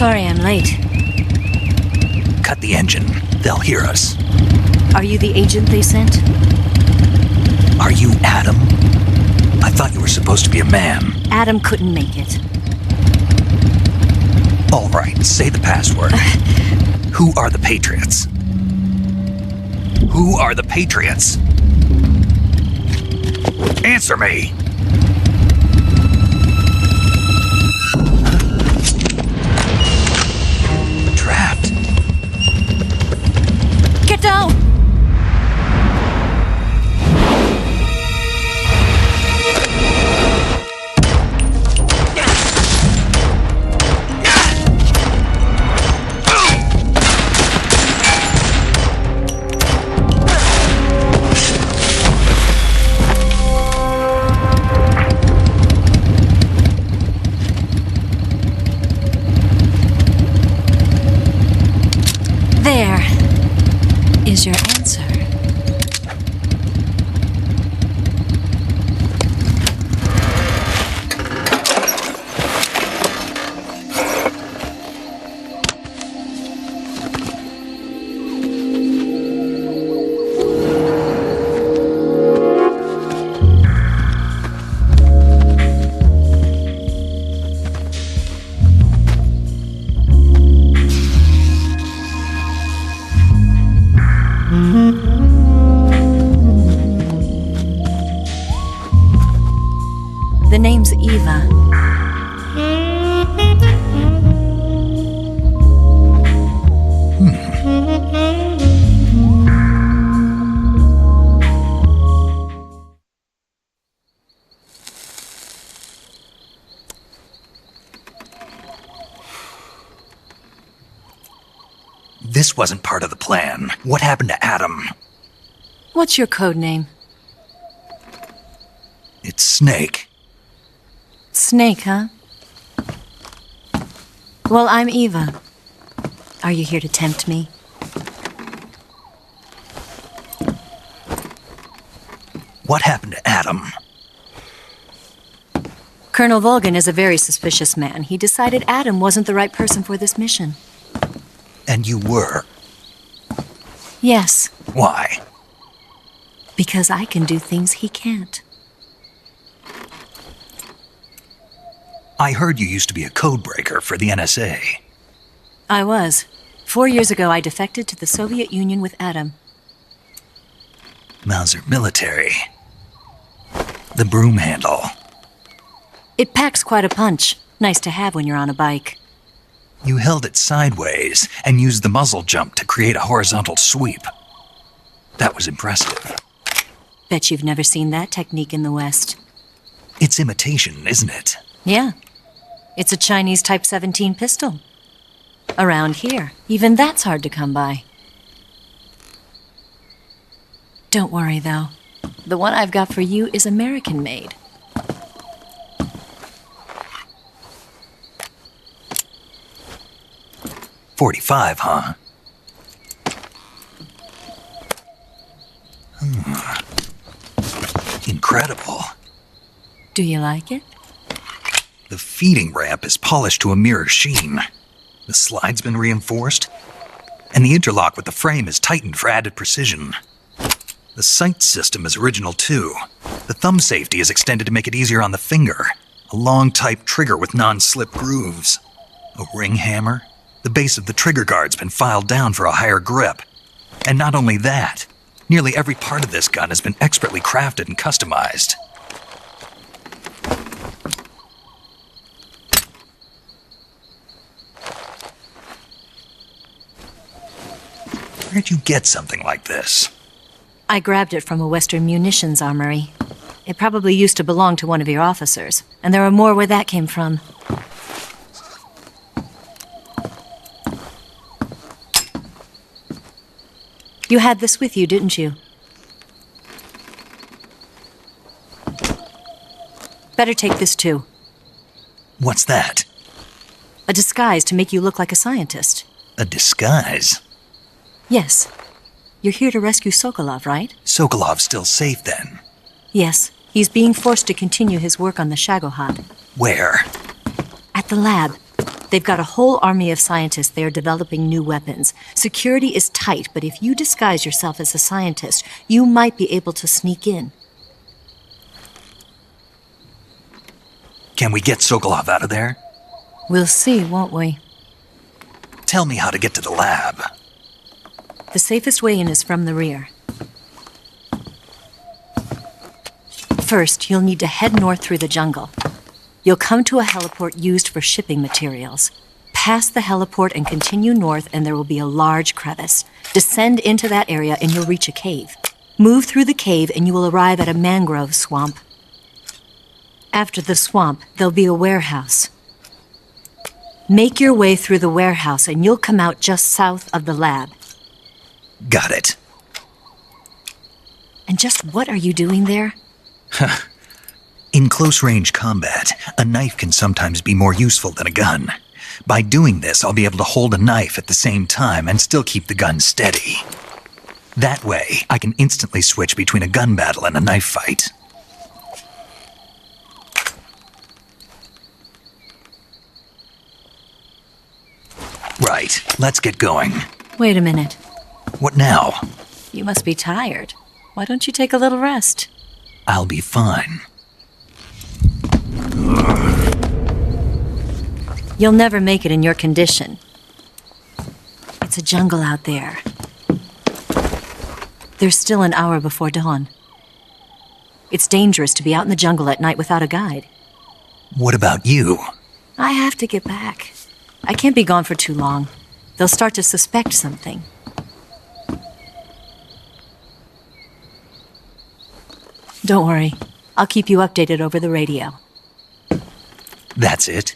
Sorry I'm late. Cut the engine. They'll hear us. Are you the agent they sent? Are you Adam? I thought you were supposed to be a man. Adam couldn't make it. All right, say the password. Who are the Patriots? Who are the Patriots? Answer me! Trapped. Get down! There is your answer. The name's Eva. This wasn't part of the plan. What happened to Adam? What's your code name? It's Snake. Snake, huh? Well, I'm Eva. Are you here to tempt me? What happened to Adam? Colonel Volgan is a very suspicious man. He decided Adam wasn't the right person for this mission. And you were? Yes, Why? because I can do things he can't. I heard you used to be a codebreaker for the NSA. I was. 4 years ago, I defected to the Soviet Union with Adam. Mauser military. The broom handle. It packs quite a punch. Nice to have when you're on a bike. You held it sideways and used the muzzle jump to create a horizontal sweep. That was impressive. Bet you've never seen that technique in the West. It's imitation, isn't it? Yeah. It's a Chinese Type 17 pistol. Around here, even that's hard to come by. Don't worry, though. The one I've got for you is American-made. .45, huh? Incredible. Do you like it? The feeding ramp is polished to a mirror sheen. The slide's been reinforced, and the interlock with the frame is tightened for added precision. The sight system is original too. The thumb safety is extended to make it easier on the finger. A long type trigger with non-slip grooves. A ring hammer. The base of the trigger guard's been filed down for a higher grip. And not only that, nearly every part of this gun has been expertly crafted and customized. Where'd you get something like this? I grabbed it from a Western munitions armory. It probably used to belong to one of your officers, and there are more where that came from. You had this with you, didn't you? Better take this too. What's that? A disguise to make you look like a scientist. A disguise? Yes. You're here to rescue Sokolov, right? Sokolov's still safe then? Yes. He's being forced to continue his work on the Shagohod. Where? At the lab. They've got a whole army of scientists there developing new weapons. Security is tight, but if you disguise yourself as a scientist, you might be able to sneak in. Can we get Sokolov out of there? We'll see, won't we? Tell me how to get to the lab. The safest way in is from the rear. First, you'll need to head north through the jungle. You'll come to a heliport used for shipping materials. Pass the heliport and continue north, and there will be a large crevice. Descend into that area, and you'll reach a cave. Move through the cave, and you will arrive at a mangrove swamp. After the swamp, there'll be a warehouse. Make your way through the warehouse, and you'll come out just south of the lab. Got it. And just what are you doing there? In close-range combat, a knife can sometimes be more useful than a gun. By doing this, I'll be able to hold a knife at the same time and still keep the gun steady. That way, I can instantly switch between a gun battle and a knife fight. Right, let's get going. Wait a minute. What now? You must be tired. Why don't you take a little rest? I'll be fine. You'll never make it in your condition. It's a jungle out there. There's still an hour before dawn. It's dangerous to be out in the jungle at night without a guide. What about you? I have to get back. I can't be gone for too long. They'll start to suspect something. Don't worry. I'll keep you updated over the radio. That's it?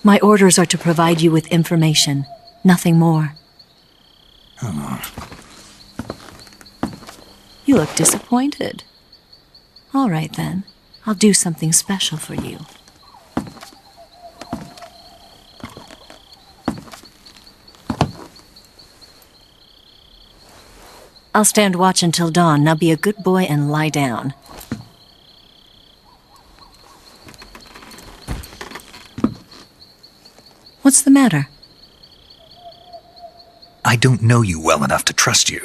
My orders are to provide you with information. Nothing more. You look disappointed. All right, then. I'll do something special for you. I'll stand watch until dawn. Now be a good boy and lie down. What's the matter? I don't know you well enough to trust you.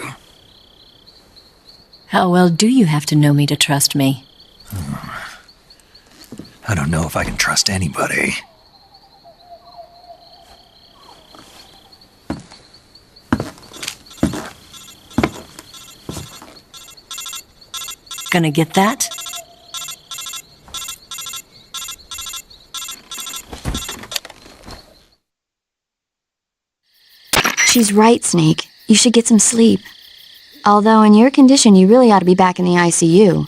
How well do you have to know me to trust me? I don't know if I can trust anybody. Gonna get that? She's right, Snake. You should get some sleep. Although in your condition, you really ought to be back in the ICU.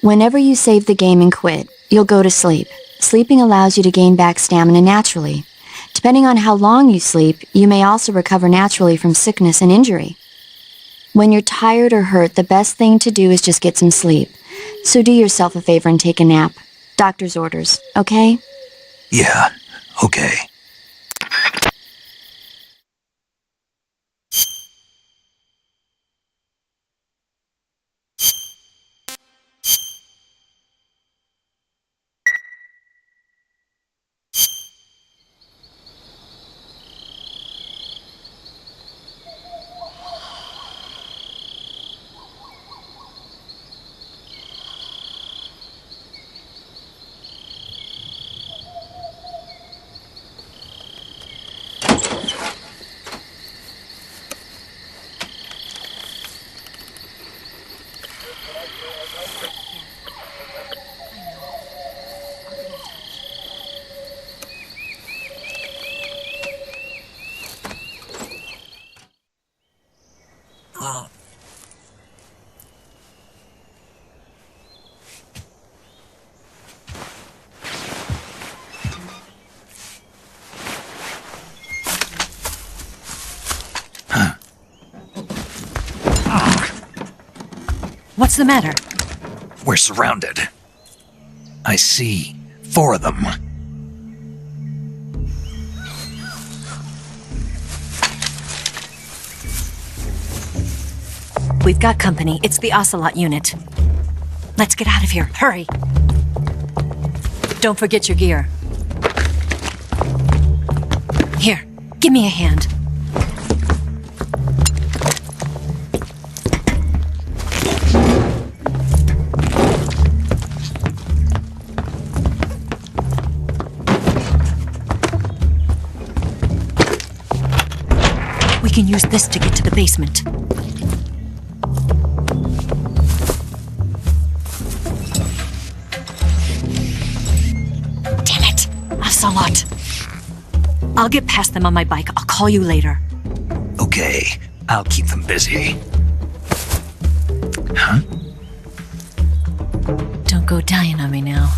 Whenever you save the game and quit, you'll go to sleep. Sleeping allows you to gain back stamina naturally. Depending on how long you sleep, you may also recover naturally from sickness and injury. When you're tired or hurt, the best thing to do is just get some sleep. So do yourself a favor and take a nap. Doctor's orders, okay? Yeah, okay. What's the matter? We're surrounded. I see 4 of them. We've got company. It's the Ocelot unit. Let's get out of here. Hurry. Don't forget your gear. Here, give me a hand. We can use this to get to the basement. Damn it! Ocelot! I'll get past them on my bike. I'll call you later. Okay, I'll keep them busy. Huh? Don't go dying on me now.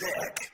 deck.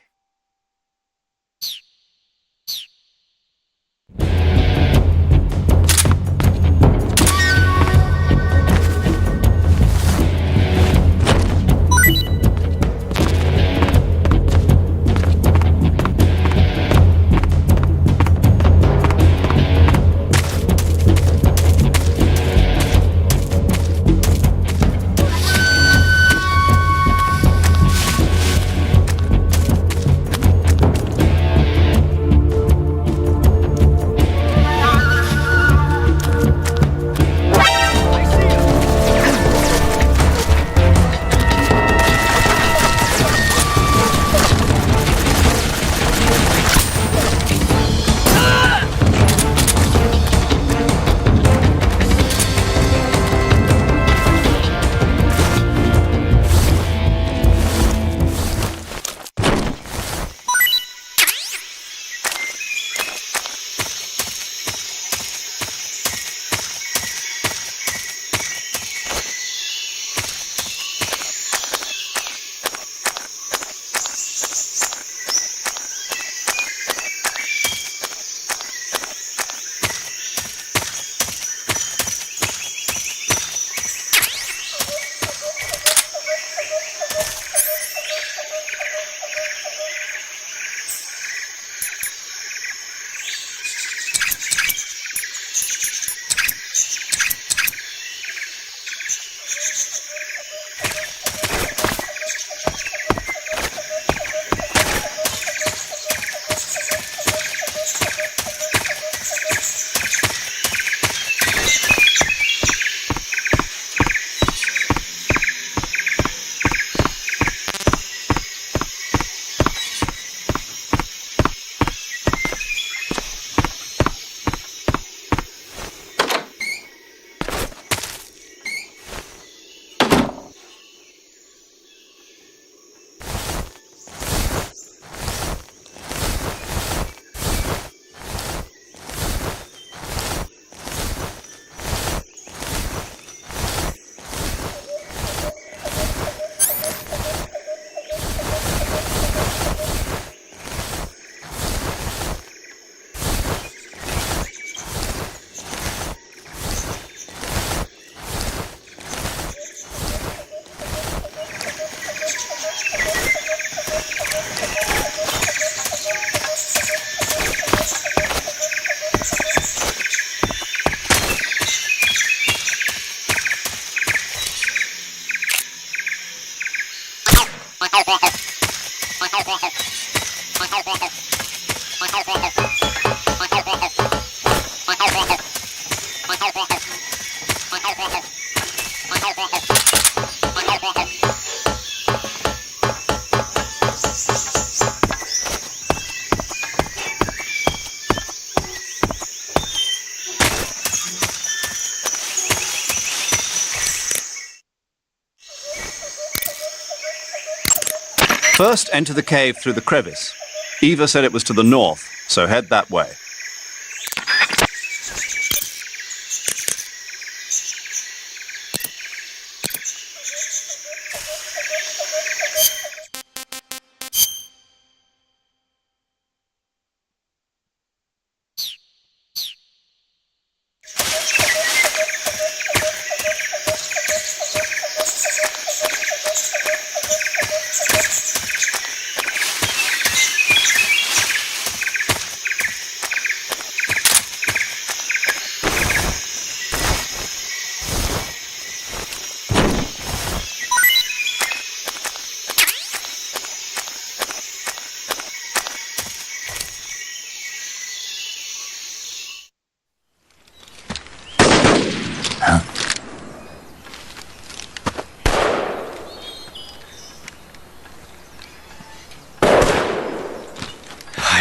First, enter the cave through the crevice. Eva said it was to the north, so head that way.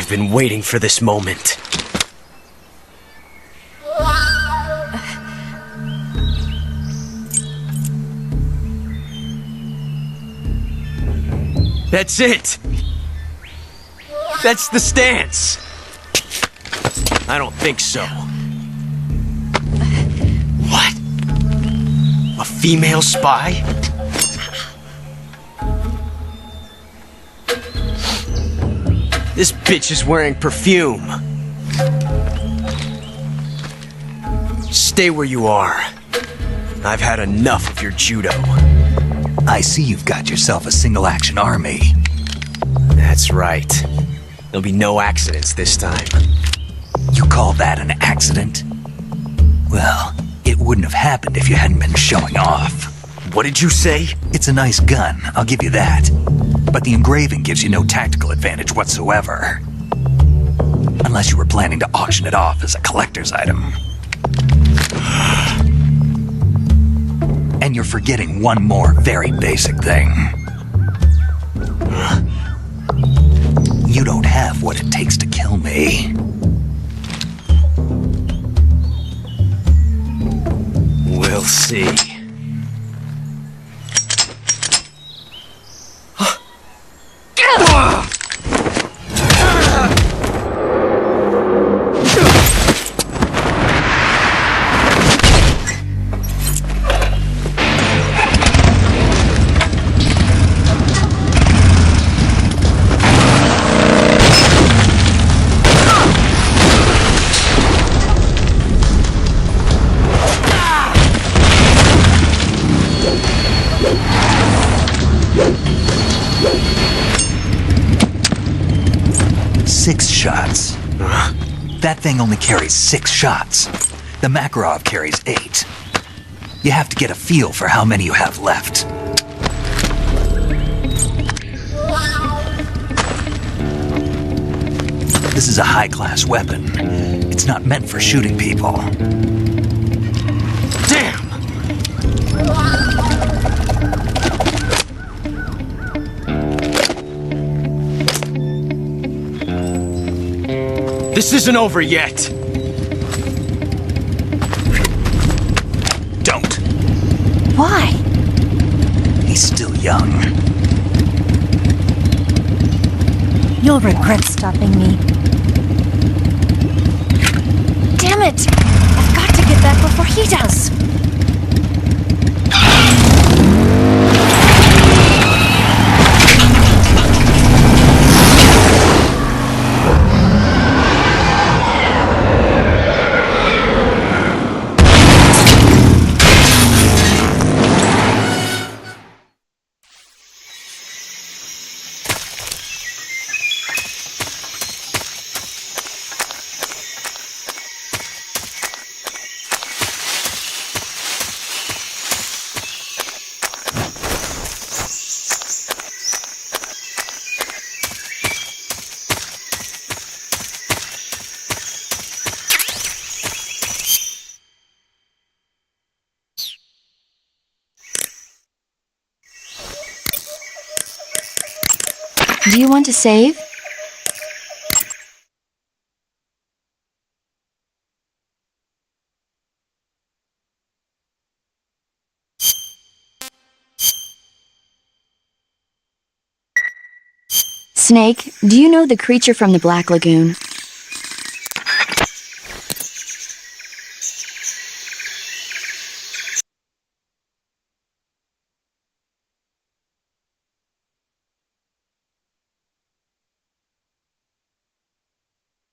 I've been waiting for this moment. That's it! That's the stance! I don't think so. What? A female spy? This bitch is wearing perfume. Stay where you are. I've had enough of your judo. I see you've got yourself a single-action army. That's right. There'll be no accidents this time. You call that an accident? Well, it wouldn't have happened if you hadn't been showing off. What did you say? It's a nice gun, I'll give you that. But the engraving gives you no tactical advantage whatsoever. Unless you were planning to auction it off as a collector's item. And you're forgetting one more very basic thing. You don't have what it takes to kill me. We'll see. Six shots. That thing only carries 6 shots. The Makarov carries 8. You have to get a feel for how many you have left. This is a high-class weapon. It's not meant for shooting people. Damn! This isn't over yet. Don't. Why? He's still young. You'll regret stopping me. Damn it! I've got to get back before he does. Do you want to save? Snake, do you know the creature from the Black Lagoon?